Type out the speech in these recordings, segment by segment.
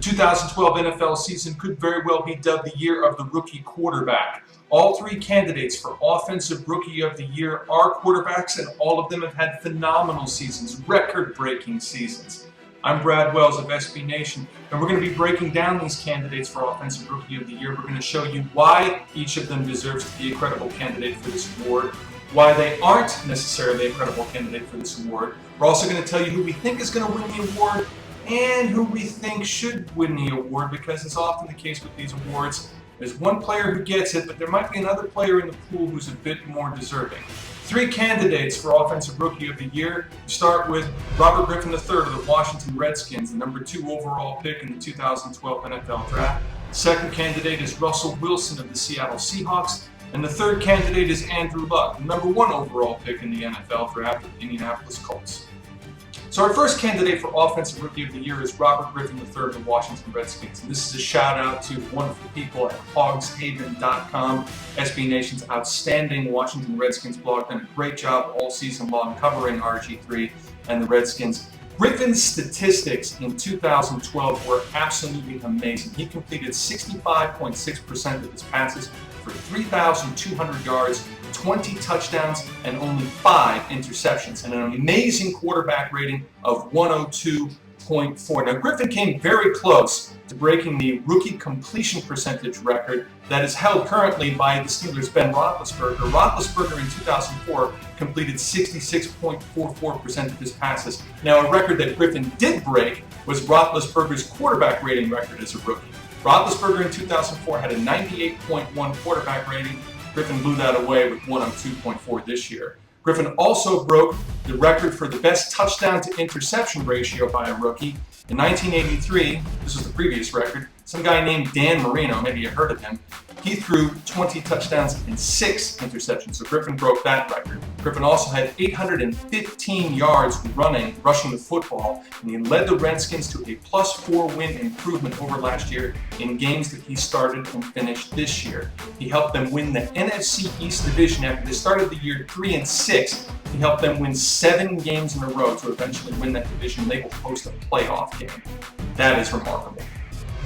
The 2012 NFL season could very well be dubbed the year of the rookie quarterback. All three candidates for Offensive Rookie of the Year are quarterbacks, and all of them have had phenomenal seasons, record-breaking seasons. I'm Brad Wells of SB Nation, and we're going to be breaking down these candidates for Offensive Rookie of the Year. We're going to show you why each of them deserves to be a credible candidate for this award, why they aren't necessarily a credible candidate for this award. We're also going to tell you who we think is going to win the award and who we think should win the award, because it's often the case with these awards. There's one player who gets it, but there might be another player in the pool who's a bit more deserving. Three candidates for Offensive Rookie of the Year. We start with Robert Griffin III of the Washington Redskins, the #2 overall pick in the 2012 NFL Draft. The second candidate is Russell Wilson of the Seattle Seahawks. And the third candidate is Andrew Luck, the #1 overall pick in the NFL Draft of the Indianapolis Colts. So our first candidate for Offensive Rookie of the Year is Robert Griffin III of the Washington Redskins. And this is a shout out to wonderful people at hogshaven.com, SB Nation's outstanding Washington Redskins blog. Done a great job all season long covering RG3 and the Redskins. Griffin's statistics in 2012 were absolutely amazing. He completed 65.6% of his passes for 3,200 yards, 20 touchdowns, and only 5 interceptions, and an amazing quarterback rating of 102.4. Now, Griffin came very close to breaking the rookie completion percentage record that is held currently by the Steelers' Ben Roethlisberger. Roethlisberger in 2004 completed 66.44% of his passes. Now, a record that Griffin did break was Roethlisberger's quarterback rating record as a rookie. Roethlisberger in 2004 had a 98.1 quarterback rating. Griffin blew that away with 102.4 this year. Griffin also broke the record for the best touchdown to interception ratio by a rookie. In 1983, this was the previous record, some guy named Dan Marino, maybe you heard of him, he threw 20 touchdowns and 6 interceptions, so Griffin broke that record. Griffin also had 815 yards rushing the football, and he led the Redskins to a +4 win improvement over last year in games that he started and finished this year. He helped them win the NFC East Division after they started the year 3-6. He helped them win 7 games in a row to eventually win that division. They will host a playoff game. That is remarkable.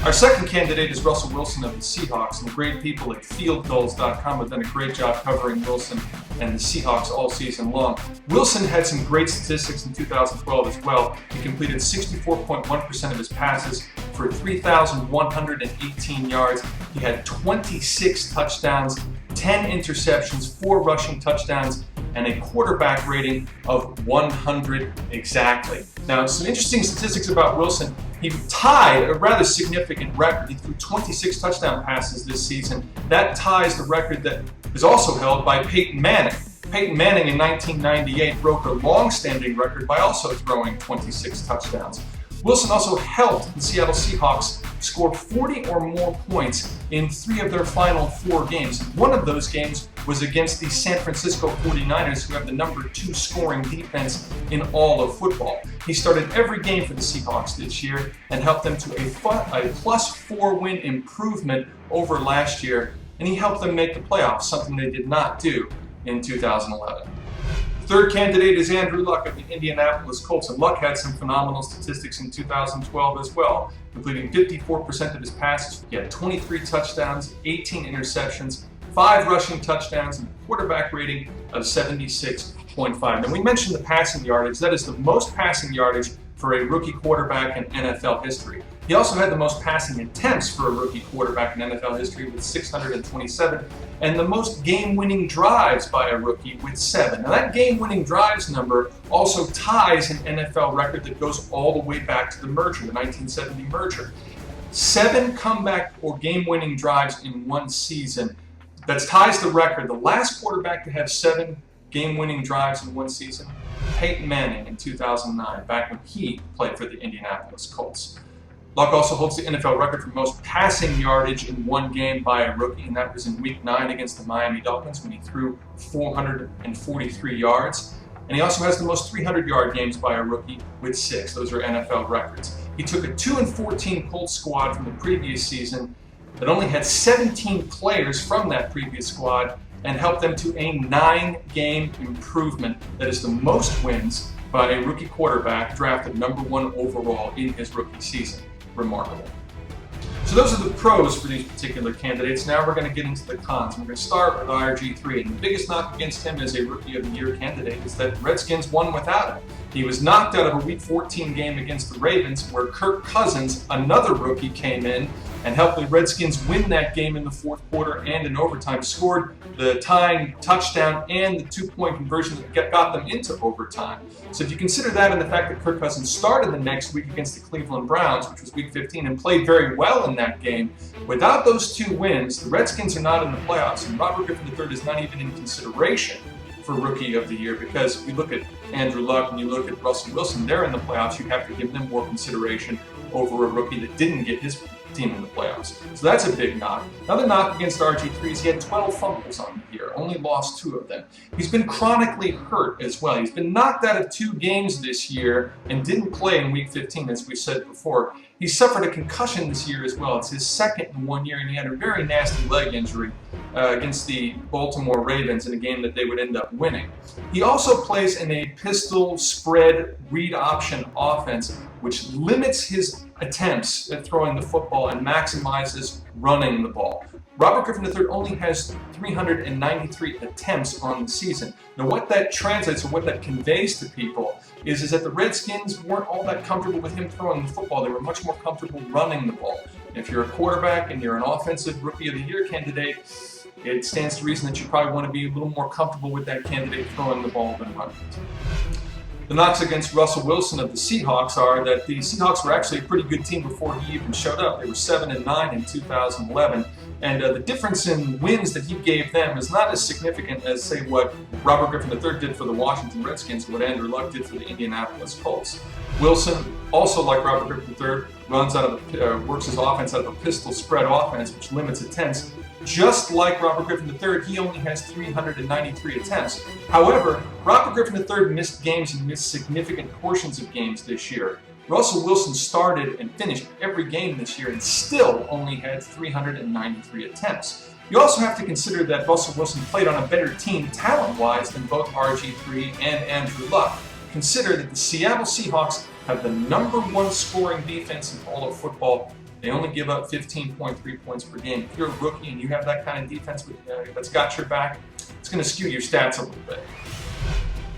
Our second candidate is Russell Wilson of the Seahawks, and the great people at fieldgulls.com have done a great job covering Wilson and the Seahawks all season long. Wilson had some great statistics in 2012 as well. He completed 64.1% of his passes for 3,118 yards. He had 26 touchdowns, 10 interceptions, 4 rushing touchdowns, and a quarterback rating of 100 exactly. Now, some interesting statistics about Wilson. He tied a rather significant record. He threw 26 touchdown passes this season. That ties the record that is also held by Peyton Manning. Peyton Manning in 1998 broke a long-standing record by also throwing 26 touchdowns. Wilson also helped the Seattle Seahawks score 40 or more points in 3 of their final 4 games. One of those games was against the San Francisco 49ers, who have the #2 scoring defense in all of football. He started every game for the Seahawks this year and helped them to a +4 win improvement over last year, and he helped them make the playoffs, something they did not do in 2011. The third candidate is Andrew Luck of the Indianapolis Colts, and Luck had some phenomenal statistics in 2012 as well, completing 54% of his passes. He had 23 touchdowns, 18 interceptions, 5 rushing touchdowns, and a quarterback rating of 76.5. Now, we mentioned the passing yardage. That is the most passing yardage for a rookie quarterback in NFL history. He also had the most passing attempts for a rookie quarterback in NFL history with 627, and the most game-winning drives by a rookie with 7. Now, that game-winning drives number also ties an NFL record that goes all the way back to the merger, the 1970 merger. 7 comeback or game-winning drives in one season. That ties the record. The last quarterback to have 7 game-winning drives in one season, Peyton Manning in 2009, back when he played for the Indianapolis Colts. Luck also holds the NFL record for most passing yardage in one game by a rookie, and that was in Week 9 against the Miami Dolphins when he threw 443 yards. And he also has the most 300-yard games by a rookie with 6. Those are NFL records. He took a 2-14 Colts squad from the previous season that only had 17 players from that previous squad and helped them to a 9-game improvement. That is the most wins by a rookie quarterback drafted #1 overall in his rookie season. Remarkable. So those are the pros for these particular candidates. Now we're going to get into the cons. We're going to start with RG3. And the biggest knock against him as a Rookie of the Year candidate is that Redskins won without him. He was knocked out of a Week 14 game against the Ravens, where Kirk Cousins, another rookie, came in and helped the Redskins win that game in the fourth quarter and in overtime, scored the tying touchdown and the two-point conversion that got them into overtime. So if you consider that and the fact that Kirk Cousins started the next week against the Cleveland Browns, which was Week 15, and played very well in that game, without those two wins, the Redskins are not in the playoffs, and Robert Griffin III is not even in consideration for Rookie of the Year, because if you look at Andrew Luck and you look at Russell Wilson, they're in the playoffs. You have to give them more consideration over a rookie that didn't get his team in the playoffs. So that's a big knock. Another knock against RG3 is he had 12 fumbles on the year, only lost 2 of them. He's been chronically hurt as well. He's been knocked out of 2 games this year and didn't play in Week 15, as we said before. He suffered a concussion this year as well. It's his second in 1 year, and he had a very nasty leg injury against the Baltimore Ravens in a game that they would end up winning. He also plays in a pistol spread read option offense, which limits his attempts at throwing the football and maximizes running the ball. Robert Griffin III only has 393 attempts on the season. Now what that translates, or what that conveys to people, is that the Redskins weren't all that comfortable with him throwing the football. They were much more comfortable running the ball. If you're a quarterback and you're an offensive Rookie of the Year candidate, it stands to reason that you probably want to be a little more comfortable with that candidate throwing the ball than running it. The knocks against Russell Wilson of the Seahawks are that the Seahawks were actually a pretty good team before he even showed up. They were 7-9 in 2011, and the difference in wins that he gave them is not as significant as, say, what Robert Griffin III did for the Washington Redskins, or what Andrew Luck did for the Indianapolis Colts. Wilson, also like Robert Griffin III, works his offense out of a pistol spread offense, which limits attempts. Just like Robert Griffin III, he only has 393 attempts. However, Robert Griffin III missed games and missed significant portions of games this year. Russell Wilson started and finished every game this year and still only had 393 attempts. You also have to consider that Russell Wilson played on a better team talent-wise than both RG3 and Andrew Luck. Consider that the Seattle Seahawks have the #1 scoring defense in all of football. They only give up 15.3 points per game. If you're a rookie and you have that kind of defense that's got your back, it's going to skew your stats a little bit.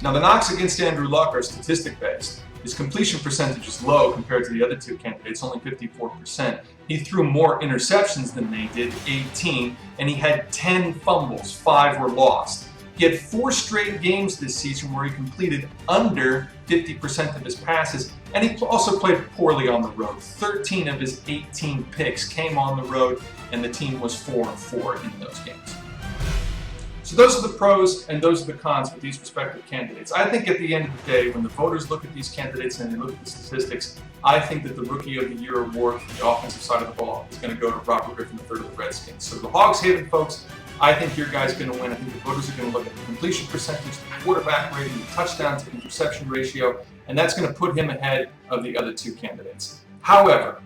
Now, the knocks against Andrew Luck are statistic-based. His completion percentage is low compared to the other 2 candidates, only 54%. He threw more interceptions than they did, 18, and he had 10 fumbles, 5 were lost. He had 4 straight games this season where he completed under 50% of his passes, and he also played poorly on the road. 13 of his 18 picks came on the road, and the team was 4-4 in those games. So those are the pros and those are the cons with these respective candidates. I think at the end of the day, when the voters look at these candidates and they look at the statistics, I think that the Rookie of the Year award for the offensive side of the ball is going to go to Robert Griffin III of the Redskins. So the Hogs Haven folks, I think your guy's going to win. I think the voters are going to look at the completion percentage, the quarterback rating, the touchdown to interception ratio, and that's going to put him ahead of the other 2 candidates. However,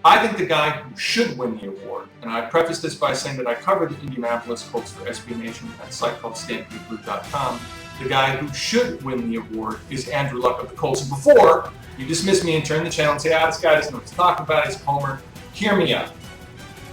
I think the guy who should win the award, and I preface this by saying that I covered the Indianapolis Colts for SB Nation at a site called Stampede.com. The guy who should win the award is Andrew Luck of the Colts. And before you dismiss me and turn the channel and say, this guy doesn't know what to talk about, he's a homer, hear me out.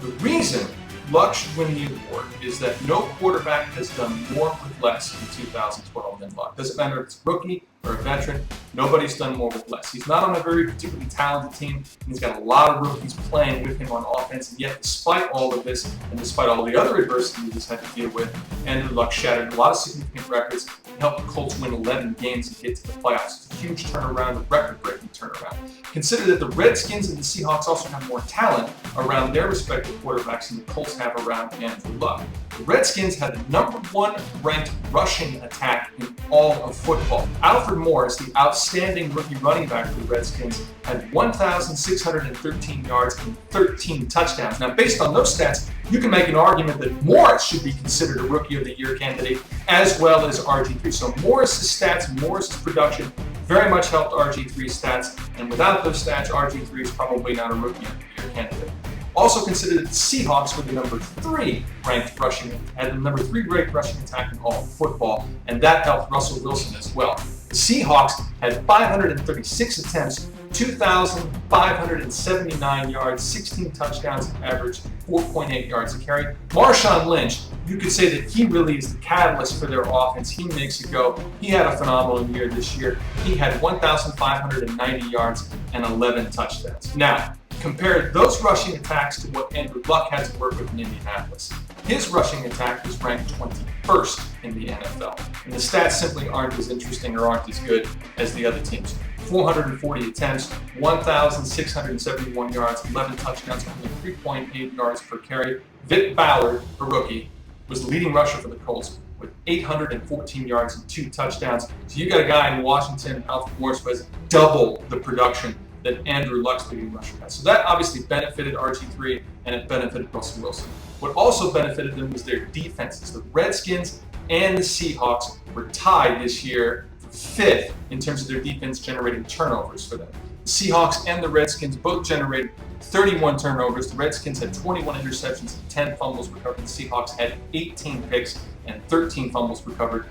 The reason Luck should win the award is that no quarterback has done more with less in 2012 than Luck. Doesn't matter if it's a rookie or a veteran, nobody's done more with less. He's not on a very particularly talented team, and he's got a lot of rookies playing with him on offense, and yet despite all of this, and despite all the other adversity he's had to deal with, Andrew Luck shattered a lot of significant records and helped the Colts win 11 games and get to the playoffs. It's a huge turnaround, a record-breaking turnaround. Consider that the Redskins and the Seahawks also have more talent around their respective quarterbacks than the Colts have around Andrew Luck. The Redskins had the #1 ranked rushing attack in all of football. Alfred Morris, the outstanding rookie running back for the Redskins, had 1,613 yards and 13 touchdowns. Now, based on those stats, you can make an argument that Morris should be considered a Rookie of the Year candidate, as well as RG3. So Morris's stats, Morris's production very much helped RG3's stats, and without those stats, RG3 is probably not a Rookie of the Year candidate. Also consider that the Seahawks were the #3 ranked rushing, had the #3 ranked rushing attack in all of football, and that helped Russell Wilson as well. The Seahawks had 536 attempts 2,579 yards, 16 touchdowns, average 4.8 yards a carry. Marshawn Lynch, you could say that he really is the catalyst for their offense. He makes it go. He had a phenomenal year this year. He had 1,590 yards and 11 touchdowns. Now, compare those rushing attacks to what Andrew Luck had to work with in Indianapolis. His rushing attack was ranked 21st in the NFL, and the stats simply aren't as interesting or aren't as good as the other teams. 440 attempts, 1,671 yards, 11 touchdowns, only 3.8 yards per carry. Vic Ballard, a rookie, was the leading rusher for the Colts with 814 yards and 2 touchdowns. So you got a guy in Washington, Alfred Morris, who has double the production that Andrew Luck's leading rusher has. So that obviously benefited RG3 and it benefited Russell Wilson. What also benefited them was their defenses. The Redskins and the Seahawks were tied this year for 5th in terms of their defense generating turnovers for them. The Seahawks and the Redskins both generated 31 turnovers. The Redskins had 21 interceptions and 10 fumbles recovered. The Seahawks had 18 picks and 13 fumbles recovered.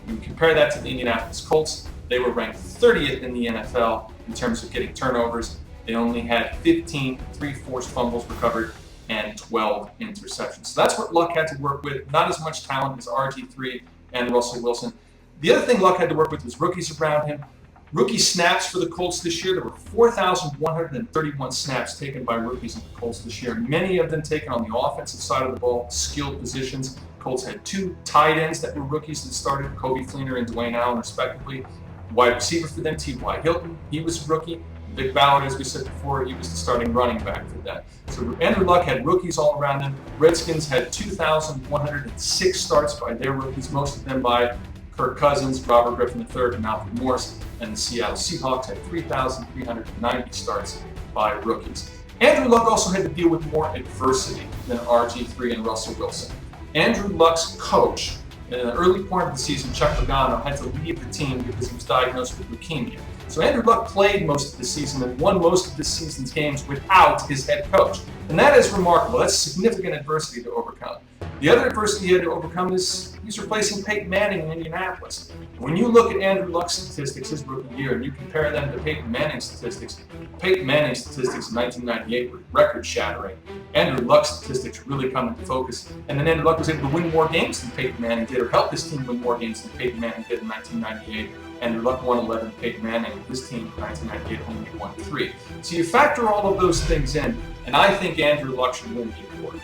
When you compare that to the Indianapolis Colts, they were ranked 30th in the NFL in terms of getting turnovers. They only had 15 3-forced fumbles recovered and 12 interceptions. So that's what Luck had to work with. Not as much talent as RG3 and Russell Wilson. The other thing Luck had to work with was rookies around him. Rookie snaps for the Colts this year, there were 4,131 snaps taken by rookies in the Colts this year. Many of them taken on the offensive side of the ball, skilled positions. Colts had 2 tight ends that were rookies that started, Kobe Fleener and Dwayne Allen respectively. Wide receiver for them, T.Y. Hilton, he was a rookie. Vic Ballard, as we said before, he was the starting running back for them. So Andrew Luck had rookies all around him. Redskins had 2,106 starts by their rookies, most of them by Kirk Cousins, Robert Griffin III, and Alfred Morris. And the Seattle Seahawks had 3,390 starts by rookies. Andrew Luck also had to deal with more adversity than RG3 and Russell Wilson. Andrew Luck's coach, in the early part of the season, Chuck Pagano, had to leave the team because he was diagnosed with leukemia. So Andrew Luck played most of the season and won most of the season's games without his head coach. And that is remarkable. That's significant adversity to overcome. The other adversity he had to overcome is he's replacing Peyton Manning in Indianapolis. When you look at Andrew Luck's statistics his rookie year and you compare them to Peyton Manning's statistics in 1998 were record-shattering. Andrew Luck's statistics really come into focus, and then Andrew Luck was able to win more games than Peyton Manning did, or help his team win more games than Peyton Manning did in 1998. Andrew Luck won 11, Peyton Manning, his team in 1998 only won 3. So you factor all of those things in, and I think Andrew Luck should win the award.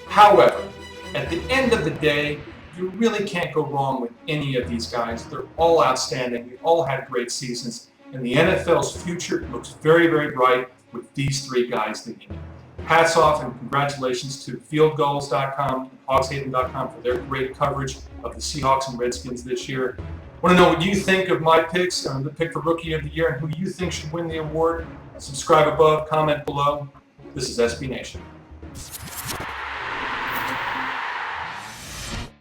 However, at the end of the day, you really can't go wrong with any of these guys. They're all outstanding. They all had great seasons. And the NFL's future looks very, very bright with these 3 guys leading it. Hats off and congratulations to fieldgoals.com and hogshaven.com for their great coverage of the Seahawks and Redskins this year. Want to know what you think of my picks, the pick for Rookie of the Year, and who you think should win the award? Subscribe above, comment below. This is SB Nation.